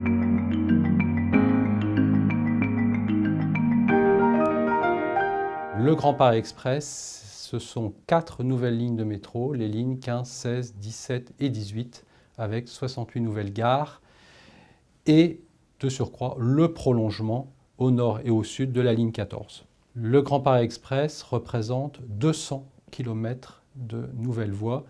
Le Grand Paris Express, ce sont 4 nouvelles lignes de métro, les lignes 15, 16, 17 et 18, avec 68 nouvelles gares et, de surcroît, le prolongement au nord et au sud de la ligne 14. Le Grand Paris Express représente 200 km de nouvelles voies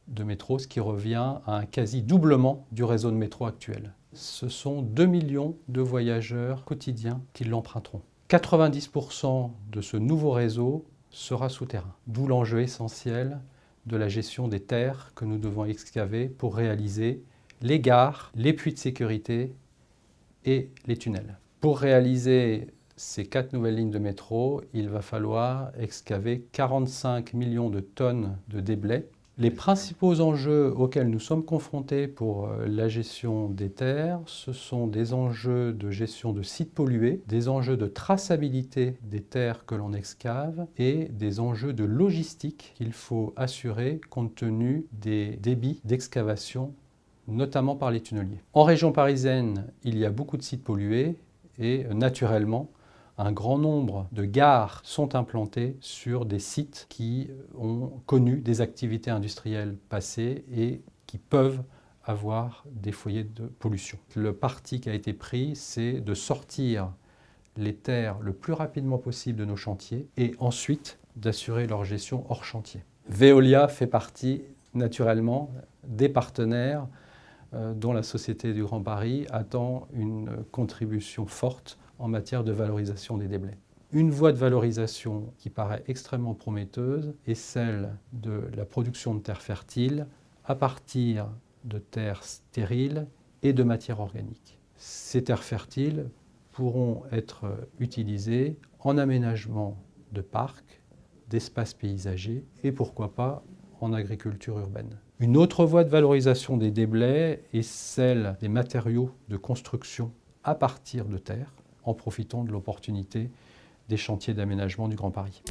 de métro, ce qui revient à un quasi-doublement du réseau de métro actuel. Ce sont 2 millions de voyageurs quotidiens qui l'emprunteront. 90% de ce nouveau réseau sera souterrain, d'où l'enjeu essentiel de la gestion des terres que nous devons excaver pour réaliser les gares, les puits de sécurité et les tunnels. Pour réaliser ces 4 nouvelles lignes de métro, il va falloir excaver 45 millions de tonnes de déblais. Les principaux enjeux auxquels nous sommes confrontés pour la gestion des terres, ce sont des enjeux de gestion de sites pollués, des enjeux de traçabilité des terres que l'on excave et des enjeux de logistique qu'il faut assurer compte tenu des débits d'excavation, notamment par les tunneliers. En région parisienne, il y a beaucoup de sites pollués et naturellement, un grand nombre de gares sont implantées sur des sites qui ont connu des activités industrielles passées et qui peuvent avoir des foyers de pollution. Le parti qui a été pris, c'est de sortir les terres le plus rapidement possible de nos chantiers et ensuite d'assurer leur gestion hors chantier. Veolia fait partie naturellement des partenaires dont la Société du Grand Paris attend une contribution forte en matière de valorisation des déblais. Une voie de valorisation qui paraît extrêmement prometteuse est celle de la production de terres fertiles à partir de terres stériles et de matières organiques. Ces terres fertiles pourront être utilisées en aménagement de parcs, d'espaces paysagers et pourquoi pas en agriculture urbaine. Une autre voie de valorisation des déblais est celle des matériaux de construction à partir de terre, en profitant de l'opportunité des chantiers d'aménagement du Grand Paris.